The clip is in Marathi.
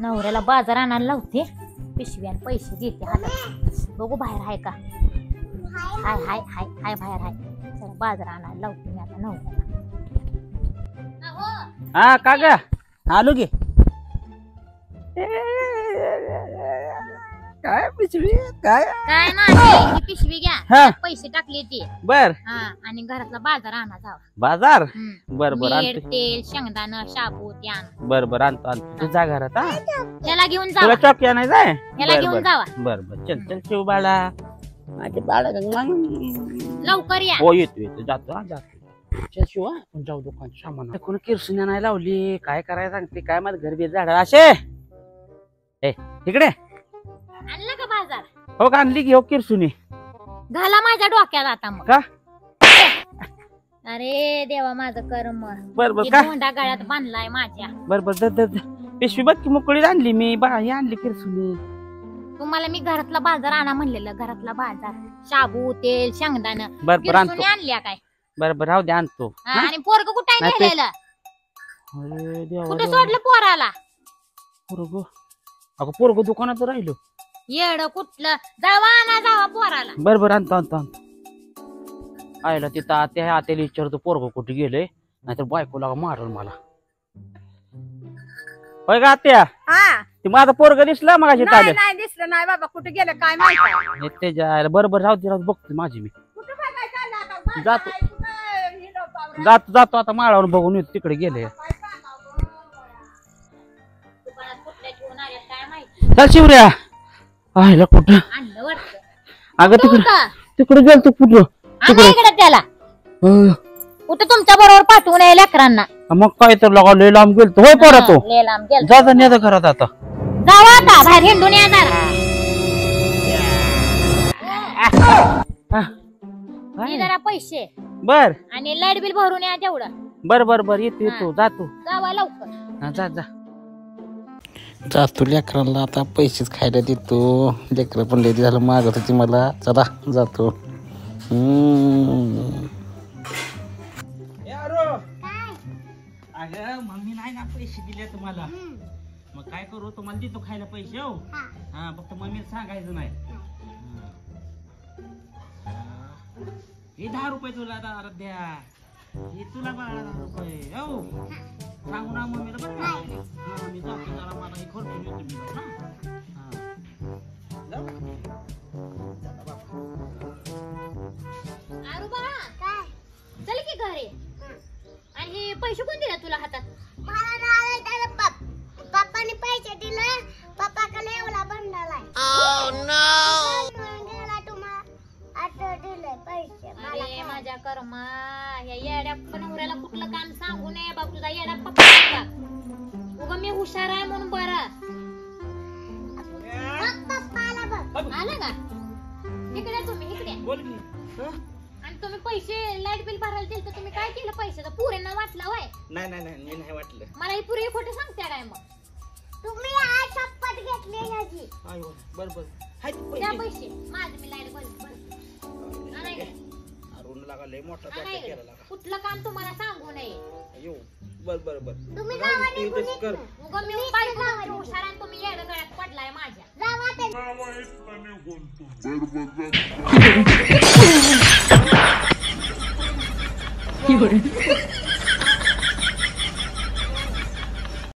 नवऱ्याला बाजार आणायला लावते, पिशव्यान पैसे देते हातात. बघू बाहेर आहे का. हाय हाय हाय हाय बाहेर आहे. चला बाजार आणायला लावते मी आता नवऱ्याला. हा का ग आलो गे. काय पिशवी काय काय नाही, ही पिशवी घ्या, हा. पैसे टाकले ते. बर हा आणि घरातला बाजार आणा जावा. बाजार हम्म. बर बर मीठ, आणतो. तेल, शेंगदाणा, शाबू ते आणा. बर बर आणतो आणतो. तू जा घरात हा. याला घेऊन तुला जावा, चॉकी आणाय जाय. याला बर घेऊन बर जावा. बर बर चल चल शिव बाळा. माझे बाळा लवकर या. हो येतो येतो जातो हा जातो. चल शिव हा, आपण जाऊ दुकान सामान. कोण किरसून नाही लावली काय करायला सांगते काय माझं घर बी झाड असे. ए इकडे आणला का बाजार. हो का आणली की हो किरसुनी. घाला माझ्या डोक्यात आता मग. का अरे देवा माझं कर्म. बर बर हे का धोंडा गळ्यात बांधलाय माझ्या. बर बर दर पिशवी बघ की मोकळी आणली मी बा ही आणली किरसुनी. तुम्हाला मी घरातला बाजार आणा म्हणलेलं. घरातला बाजार, शाबू, तेल, शेंगदाणा. बर बर आणतो. किरसुनी आणल्या काय. बर बर राहू दे आणतो. हा, आणि पोरग कुठे नाही, नेलेलं. अरे देवा कुठे देवा. सोडलं पोराला. पोरगं अगं पोरगं दुकानात राहिलो. येड कुठलं. जावा आणा जावा पोराला. बर बर आणतो आणतो आणतो. आयला तिथं आत्या आत्याला विचारतो पोरगं कुठे गेले नाहीतर बायकोला मारल मला. होय का आत्या हा ते माझा पोरगं दिसला मग अशी नाही नाही दिसलं नाही बाबा कुठे गेलं काय माहिती. त्याच्या बरोबर राहू दे राहू बघतो माझी मी कुठं काय काय चाललं आता? जातो. काय कुठं हिंडव पावरा? जातो जातो आता माळावर बघून येतो तिकडे गेले. काय सांगावं? दुकानात कुठल्या घेऊन आल्यात काय माहिती. चल शिवऱ्या आयला कुठं आणलं वाटतं. अगं तू तिकडे का? तिकडे गेलतो कुठं आणा इकडे त्याला. अं, कुठं तुमच्या बरोबर पाठवून ये लेकरांना. मग काय तर लगा लय लांब गेलतो होय पोरा तो. हा, लय लांब गेलं. जा जा नेता घरात आता. जावा आता बाहेर हिंडून या जरा. हा. हे जरा पैसे बर आणि लाईट बिल भरून या तेवढं. बर बर बर येतो येतो जातो. जावा लवकर. हा, जा जा जातो लेकरांना आता पैसेच खायला देतो. लेकरं पण लय झालं मागत होती मला. चला जातो. अगं मम्मी नाही ना पैसे दिले तुम्हाला. मग काय करू तुम्हाला देतो खायला पैसे. हो हा फक्त मम्मीला सांगायचं नाही. हे 10 रुपये तुला द्या. हे तुला बाळा 10 रुपये. हो सांगू ना मम्मीला बरं का. हा मी जातो जरा मला हे खर्चून येतो मी. हा जाऊ. चला बाबा. आरू बाळा काय चल की घरी. आणि हे पैसे कोण दिले तुला हातात. मला नाही त्याला पप्पाने पैसे दिले. पप्पाकडे एवढा बंडल आहे. गेला तुम्हाला आता दिले पैसे मला अरे काय? माझ्या कर्मा. या येड्या नवऱ्याला कुठलं काम सांगू नये बाप. तुझा येडा पप्पा उगा मी हुशार आहे म्हणून बरं. बघ पप्पाला बघ. आलं का इकडे तुम्ही इकडे. बोल की. आणि तुम्ही पैसे लाईट बिल भरायला दिलं तर तुम्ही काय केलं पैशाचं. पुरेंना वाटलं वय. नाही नाही नाही मी नाही वाटलं. मला ही पुरे खोटं सांगते काय मग. तुम्ही आज शपथ घेतली याची. आयो बर बर हाय ते द्या पैसे. पैसे माझं मी लाईट बंद आणा इकडे. अरुण लागा लय मोठा आणा धोका इकडे. केला लागा. कुठलं काम तुम्हाला सांगू नये. अयो बर बर बर तुम्ही राहू जावा दे, निघून तसं कर. उगा मी बायको तुमची हुशार आणि तुम्ही येडं गळ्यात पडलाय माझ्या. जावा ते. Fiore.